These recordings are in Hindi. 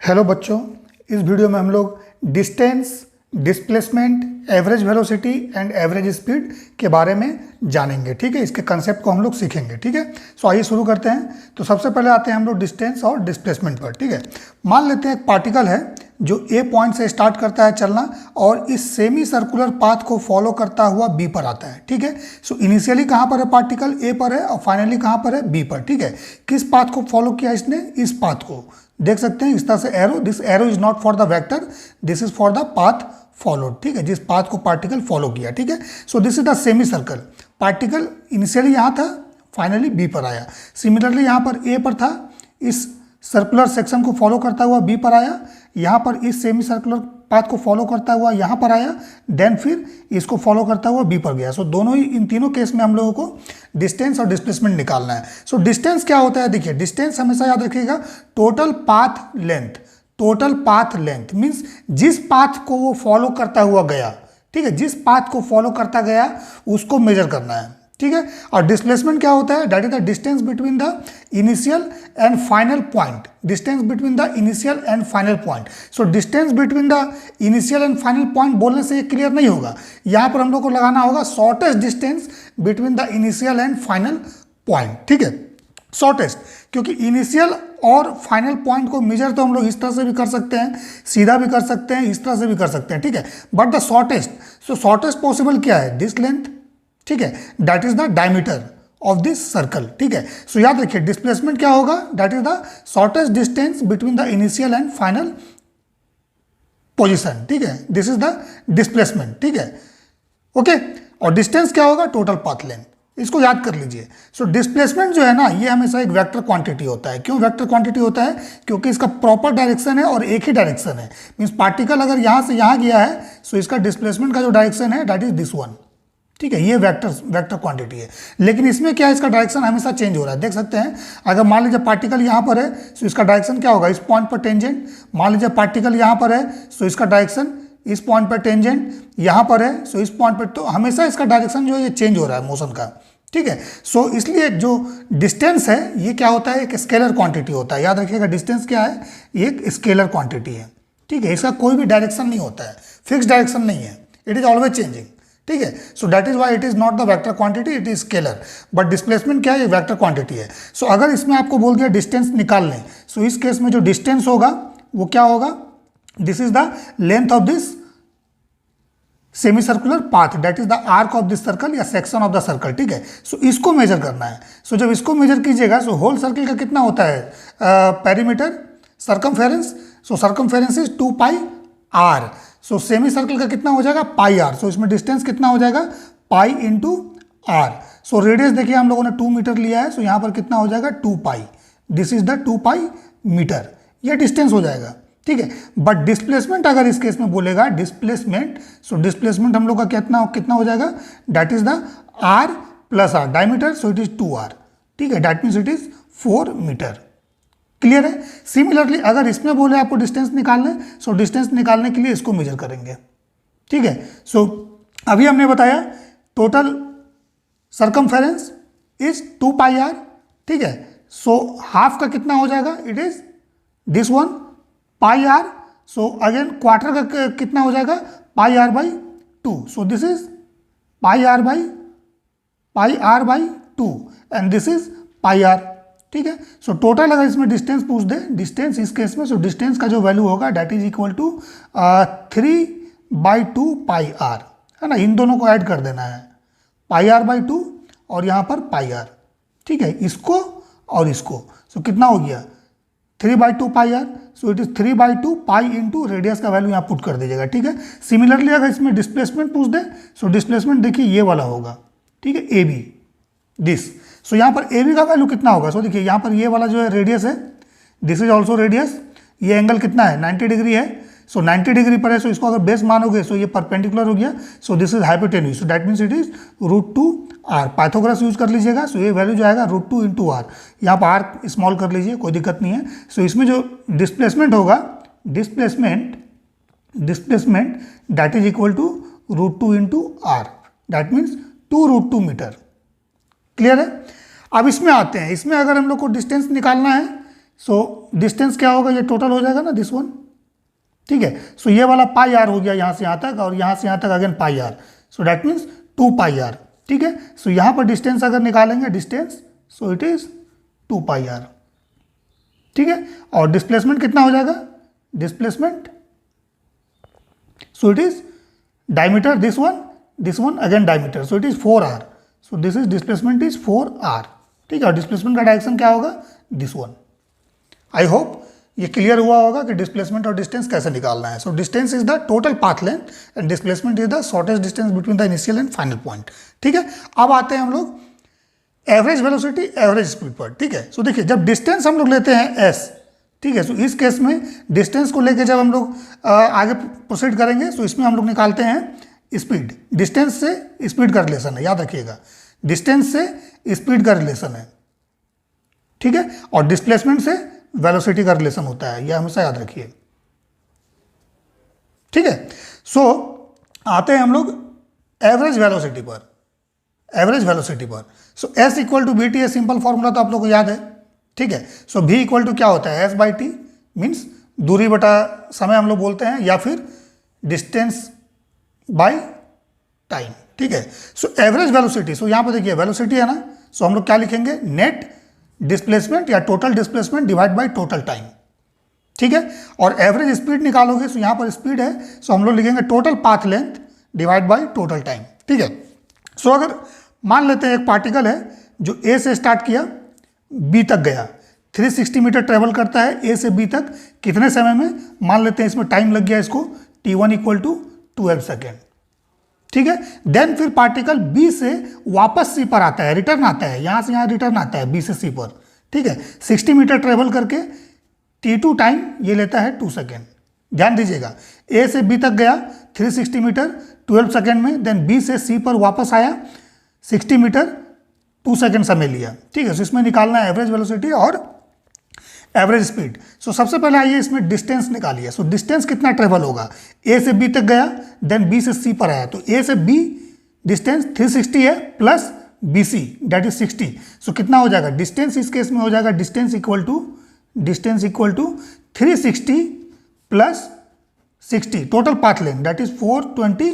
हेलो बच्चों, इस वीडियो में हम लोग distance, displacement, average velocity and average speed के बारे में जानेंगे। ठीक है, इसके कंसेप्ट को हम लोग सीखेंगे। ठीक है, सो आइए शुरू करते हैं। तो सबसे पहले आते हैं हम लोग डिस्टेंस और डिस्प्लेसमेंट पर। ठीक है, मान लेते हैं एक पार्टिकल है जो ए पॉइंट से स्टार्ट करता है चलना और इस सेमी सर्कुलर पाथ को फॉलो करता हुआ बी पर आता है। ठीक है, सो इनिशियली कहाँ पर है पार्टिकल? ए पर है और फाइनली कहाँ पर है? बी पर। ठीक है, किस पाथ को फॉलो किया इसने? इस पाथ को देख सकते हैं इस तरह से arrow, this arrow is not for the vector, this is for the path followed. ठीक है, जिस पाथ को पार्टिकल फॉलो किया। ठीक है, सो this is the semi circle. Particle initially यहाँ था, फाइनली बी पर आया। सिमिलरली यहाँ पर ए पर था, इस सर्कुलर सेक्शन को फॉलो करता हुआ बी पर आया। यहाँ पर इस सेमी सर्कुलर पाथ को फॉलो करता हुआ यहाँ पर आया, देन फिर इसको फॉलो करता हुआ बी पर गया। सो दोनों ही, इन तीनों केस में हम लोगों को डिस्टेंस और डिस्प्लेसमेंट निकालना है। सो डिस्टेंस क्या होता है? देखिए, डिस्टेंस हमेशा याद रखिएगा, total path length. Total path length means जिस पाथ को वो फॉलो करता हुआ गया। ठीक है, जिस पाथ को फॉलो करता गया उसको मेजर करना है। ठीक है, और डिस्प्लेसमेंट क्या होता है? That is the distance between the initial and final point. Distance between the initial and final point. So distance between the initial and final point बोलने से ये क्लियर नहीं होगा। यहाँ पर हम लोग को लगाना होगा shortest distance between the initial and final point. ठीक है, शॉर्टेस्ट, क्योंकि इनिशियल और फाइनल पॉइंट को मेजर तो हम लोग इस तरह से भी कर सकते हैं, सीधा भी कर सकते हैं, इस तरह से भी कर सकते हैं। ठीक है, but the shortest, so shortest possible क्या है? This length. ठीक है, that is the diameter of this circle. ठीक है, सो याद रखिए डिस्प्लेसमेंट क्या होगा? That is the shortest distance between the initial and final position. ठीक है, दिस इज द डिस्प्लेसमेंट। ठीक है, ओके। और डिस्टेंस क्या होगा? Total path length. इसको याद कर लीजिए। सो डिस्प्लेसमेंट जो है ना, ये हमेशा एक वेक्टर क्वांटिटी होता है। क्यों वेक्टर क्वांटिटी होता है? क्योंकि इसका प्रॉपर डायरेक्शन है और एक ही डायरेक्शन है। मीन्स पार्टिकल अगर यहाँ से यहाँ गया है, सो इसका डिस्प्लेसमेंट का जो डायरेक्शन है दैट इज दिस वन। ठीक है, ये वेक्टर क्वांटिटी है। लेकिन इसमें क्या है? इसका डायरेक्शन हमेशा चेंज हो रहा है। देख सकते हैं, अगर मान लीजिए पार्टिकल यहाँ पर है, सो इसका डायरेक्शन क्या होगा? इस पॉइंट पर टेंजेंट। मान लीजिए पार्टिकल यहाँ पर है, सो इसका डायरेक्शन इस पॉइंट पर टेंजेंट। यहाँ पर है, सो इस पॉइंट पर, तो हमेशा इसका डायरेक्शन जो है ये चेंज हो रहा है मोशन का। ठीक है, सो इसलिए जो डिस्टेंस है ये क्या होता है? एक स्केलर क्वांटिटी होता है। याद रखिएगा, डिस्टेंस क्या है? एक स्केलर क्वांटिटी है। ठीक है, इसका कोई भी डायरेक्शन नहीं होता है, फिक्स डायरेक्शन नहीं है, इट इज ऑलवेज चेंजिंग। ठीक है, so that is why it is not the vector quantity, it is scalar. But displacement क्या है? ये वेक्टर क्वांटिटी है। सो अगर इसमें आपको बोल दिया डिस्टेंस निकाल लें, सो इस केस में जो डिस्टेंस होगा वो क्या होगा? This is the length of this semi circular path, that is the arc of this circle या सेक्शन ऑफ द सर्कल। ठीक है, सो इसको मेजर करना है। सो जब इसको मेजर कीजिएगा, सो होल सर्कल का कितना होता है? Perimeter, circumference. So circumference is 2 pi are. So semi circle का कितना हो जाएगा? Pi are. सो इसमें डिस्टेंस कितना हो जाएगा? Pi into r. So radius देखिए हम लोगों ने 2 मीटर लिया है, सो यहाँ पर कितना हो जाएगा? 2 pi. This is the 2 pi metre, ये डिस्टेंस हो जाएगा। ठीक है, बट डिस्प्लेसमेंट अगर इस केस में बोलेगा डिस्प्लेसमेंट, सो डिस्प्लेसमेंट हम लोग का कितना हो जाएगा? That is the r plus r, diameter, so it is 2r। ठीक है, that means it is 4 metre. Clear है? सिमिलरली अगर इसमें बोले आपको डिस्टेंस निकालने, सो डिस्टेंस निकालने के लिए इसको मेजर करेंगे। ठीक है, सो अभी हमने बताया total circumference is 2 pi are. ठीक है, सो हाफ का कितना हो जाएगा? It is this one, pi are. So again quarter का कितना हो जाएगा? Pi R by 2। So this is pi R by 2 and this is pi are. ठीक है, सो टोटल अगर इसमें डिस्टेंस पूछ दे, डिस्टेंस इस केस में, सो डिस्टेंस का जो वैल्यू होगा that is equal to 3/2 pi r, है ना। इन दोनों को ऐड कर देना है, पाई आर बाई 2 और यहाँ पर पाई आर। ठीक है, इसको और इसको, सो कितना हो गया? 3/2 pi are. So it is 3/2 pi into radius का वैल्यू यहाँ पुट कर दीजिएगा। ठीक है, सिमिलरली अगर इसमें डिस्प्लेसमेंट पूछ दे, सो डिस्प्लेसमेंट देखिए ये वाला होगा। ठीक है, ए बी, दिस। सो यहाँ पर ए बी का वैल्यू कितना होगा? सो देखिए यहाँ पर ये वाला जो है रेडियस है, दिस इज ऑल्सो रेडियस। ये एंगल कितना है? 90 डिग्री है। सो 90 डिग्री पर है, सो इसको अगर बेस मानोगे, सो ये परपेंडिकुलर हो गया। सो this is hypotenuse, so that means it is √2r। Pythagoras use कर लीजिएगा। सो ये वैल्यू जो आएगा √2 इंटू आर। यहाँ पर आर स्मॉल कर लीजिए, कोई दिक्कत नहीं है। सो इसमें जो डिस्प्लेसमेंट होगा, displacement that is equal to √2 into r, that means 2√2 metre. Clear है? अब इसमें आते हैं, इसमें अगर हम लोग को डिस्टेंस निकालना है, सो डिस्टेंस क्या होगा, ये टोटल हो जाएगा ना दिस वन, ठीक है। सो ये वाला पाई आर हो गया यहाँ से यहाँ तक, और यहाँ से यहाँ तक again pi are, so that means 2 pi are, ठीक है। सो यहाँ पर डिस्टेंस अगर निकालेंगे distance, so it is 2 pi are, ठीक है। और डिस्प्लेसमेंट कितना हो जाएगा, displacement, so it is diameter this one again diameter, so it is 4r, so this is displacement is 4r, ठीक है। और डिस्प्लेसमेंट का डायरेक्शन क्या होगा, दिस वन। आई होप ये क्लियर हुआ होगा कि डिस्प्लेसमेंट और डिस्टेंस कैसे निकालना है। So distance is the total path length and displacement is the shortest distance between the initial and final point, ठीक है। अब आते हैं हम लोग एवरेज वेलोसिटी एवरेज स्पीड पर, ठीक है। सो देखिए जब डिस्टेंस हम लोग लेते हैं s, ठीक है, सो इस केस में डिस्टेंस को लेके जब हम लोग आगे प्रोसीड करेंगे, सो इसमें हम लोग निकालते हैं स्पीड, डिस्टेंस से स्पीड का रिलेशन है, याद रखिएगा, डिस्टेंस से स्पीड का रिलेशन है, ठीक है। और डिस्प्लेसमेंट से वेलोसिटी का रिलेशन होता है, यह हमेशा याद रखिए, ठीक है। सो आते हैं हम लोग एवरेज वेलोसिटी पर, एवरेज वेलोसिटी पर। So s equal to v t, simple formula तो आप लोगों को याद है, ठीक है। सो v इक्वल टू क्या होता है, s बाई टी, मीन्स दूरी बटा समय हम लोग बोलते हैं, या फिर डिस्टेंस बाय टाइम, ठीक है। सो एवरेज वेलोसिटी, सो यहाँ पर देखिए वेलोसिटी है ना, सो हम लोग क्या लिखेंगे, नेट डिस्प्लेसमेंट या total displacement divide by total time, ठीक है। और एवरेज स्पीड निकालोगे, सो यहाँ पर स्पीड है, सो हम लोग लिखेंगे total path length divide by total time, ठीक है। सो अगर मान लेते हैं एक पार्टिकल है जो ए से स्टार्ट किया बी तक गया, 360 मीटर ट्रेवल करता है ए से बी तक, कितने समय में, मान लेते हैं इसमें टाइम लग गया इसको t1 इक्वल टू 12 सेकेंड, ठीक है। देन फिर पार्टिकल बी से वापस सी पर आता है, रिटर्न आता है, यहाँ से यहाँ रिटर्न आता है बी से सी पर, ठीक है। 60 मीटर ट्रेवल करके t2 टाइम ये लेता है 2 सेकेंड, ध्यान दीजिएगा, ए से बी तक गया 360 मीटर 12 सेकेंड में, देन बी से सी पर वापस आया 60 मीटर 2 सेकेंड समय लिया, ठीक है। सो इसमें निकालना है एवरेज वेलोसिटी और एवरेज स्पीड। सो सबसे पहले आइए इसमें डिस्टेंस निकालिए। सो डिस्टेंस कितना ट्रेवल होगा, ए से बी तक गया, देन बी से सी पर आया, तो ए से बी डिस्टेंस 360 है plus B C that is 60, so कितना हो जाएगा, डिस्टेंस इस केस में हो जाएगा distance equal to 360 plus 60 total path length that is 420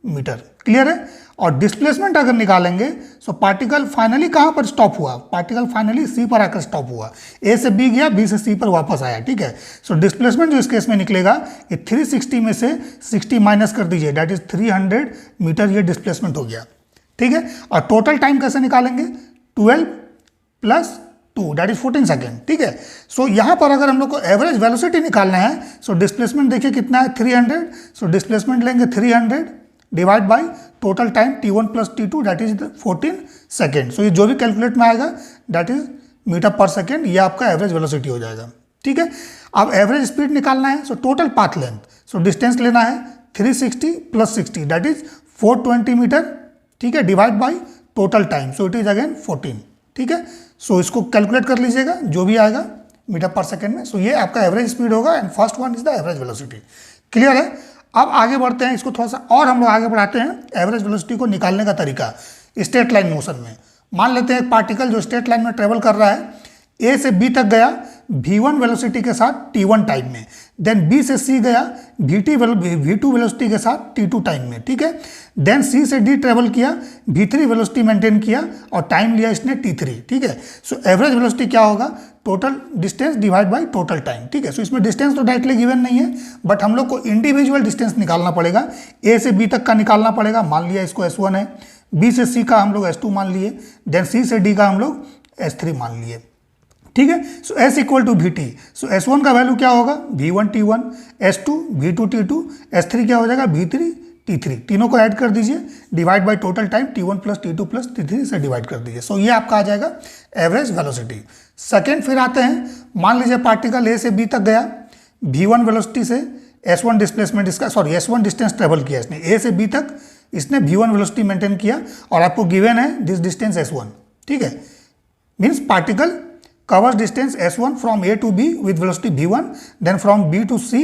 metre, clear है। और डिस्प्लेसमेंट अगर निकालेंगे, सो पार्टिकल फाइनली कहाँ पर स्टॉप हुआ, पार्टिकल फाइनली सी पर आकर स्टॉप हुआ, ए से बी गया बी से सी पर वापस आया, ठीक है। सो डिस्प्लेसमेंट जो इस केस में निकलेगा, ये 360 में से 60 माइनस कर दीजिए दैट इज 300 मीटर, ये डिस्प्लेसमेंट हो गया, ठीक है। और टोटल टाइम कैसे निकालेंगे, 12 प्लस 2 दैट इज 14 सेकेंड, ठीक है। सो यहाँ पर अगर हम लोग को एवरेज वेलोसिटी निकालना है, सो डिस्प्लेसमेंट देखिए कितना है 300, सो डिस्प्लेसमेंट लेंगे 300 divide by total time t1 plus t2 that is 14 second. So ये जो भी कैलकुलेट में आएगा दैट इज मीटर पर सेकेंड, ये आपका एवरेज वेलोसिटी हो जाएगा, ठीक है। अब एवरेज स्पीड निकालना है, so total path length, so distance लेना है 360 प्लस 60 दैट इज 420 मीटर, ठीक है, divide by total time, so it is again 14, ठीक है। सो इसको कैलकुलेट कर लीजिएगा जो भी आएगा मीटर पर सेकेंड में। सो ये आपका एवरेज स्पीड होगा and first one is the average velocity, clear है। अब आगे बढ़ते हैं, इसको थोड़ा सा और हम लोग आगे बढ़ाते हैं एवरेज वेलोसिटी को निकालने का तरीका स्ट्रेट लाइन मोशन में। मान लेते हैं एक पार्टिकल जो स्ट्रेट लाइन में ट्रेवल कर रहा है, ए से बी तक गया v1 वेलोसिटी के साथ t1 टाइम में, देन बी से सी गया v2 वेलोसिटी के साथ t2 टाइम में, ठीक है। देन सी से डी ट्रेवल किया, v3 वेलोसिटी मेंटेन किया और टाइम लिया इसने t3, ठीक है। सो एवरेज वेलोसिटी क्या होगा, total distance divide by total time, ठीक है। सो इसमें डिस्टेंस तो डायरेक्टली गिवन नहीं है, बट हम लोग को इंडिविजुअल डिस्टेंस निकालना पड़ेगा, ए से बी तक का निकालना पड़ेगा, मान लिया इसको s1 है, बी से सी का हम लोग s2 मान लिए, देन सी से डी का हम लोग s3 मान लिए, ठीक है। So s equal to v t, so s1 का वैल्यू क्या होगा v1 t1, s2 v2 t2, s3 क्या हो जाएगा v3 t3, तीनों को ऐड कर दीजिए, divide by total time t1 plus t2 plus t3 से डिवाइड कर दीजिए। सो ये आपका आ जाएगा एवरेज वेलोसिटी। सेकेंड फिर आते हैं, मान लीजिए पार्टिकल ए से बी तक गया, v1 वेलोसिटी से s1 डिस्प्लेसमेंट इसका, सॉरी s1 डिस्टेंस ट्रेवल किया इसने, ए से बी तक इसने v1 वेलोसिटी मेंटेन किया और आपको गिवन है दिस डिस्टेंस s1, ठीक है। Means particle covers distance s1 from a to b with velocity v1, then from b to c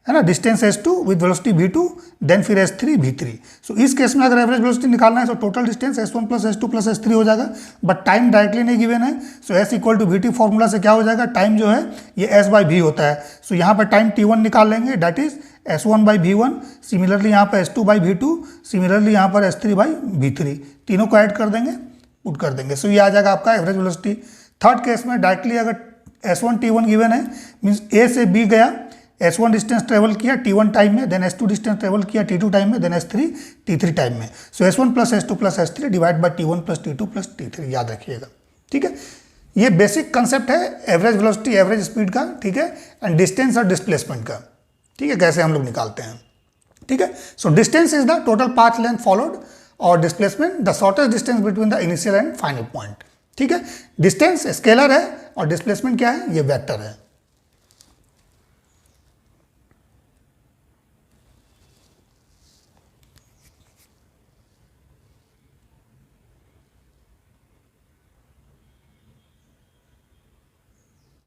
है ना, distance S2 with velocity V2, then फिर S3 V3। सो इस केस में अगर एवरेज वेलोसिटी निकालना है तो total distance S1 plus S2 plus S3 हो जाएगा, बट टाइम डायरेक्टली नहीं गिवन है। So S equal to VT formula से क्या हो जाएगा, टाइम जो है ये S बाई V होता है। सो यहाँ पर टाइम T1 निकाल लेंगे, that is S1 by V1, similarly यहाँ पर S2 बाई V2, सिमिलरली यहाँ पर S3 बाई V3, तीनों को ऐड कर देंगे, पुट कर देंगे। सो ये आ जाएगा आपका एवरेज वेलोसिटी। थर्ड केस में डायरेक्टली अगर S1 T1 गिवन है, मीन्स A से B गया, S1 डिस्टेंस ट्रेवल किया T1 टाइम में, देन S2 डिस्टेंस ट्रेवल किया T2 टाइम में, देन S3 T3 टाइम में। सो S1 plus S2 plus S3 divide by T1 plus T2 plus T3, याद रखिएगा, ठीक है। ये बेसिक कंसेप्ट है एवरेज वेलोसिटी, एवरेज स्पीड का, ठीक है, एंड डिस्टेंस और डिस्प्लेसमेंट का, ठीक है, कैसे हम लोग निकालते हैं, ठीक है। So distance is the total path length followed, और displacement the shortest distance between the initial and final point, ठीक है। डिस्टेंस स्केलर है और डिस्प्लेसमेंट क्या है, ये वेक्टर है।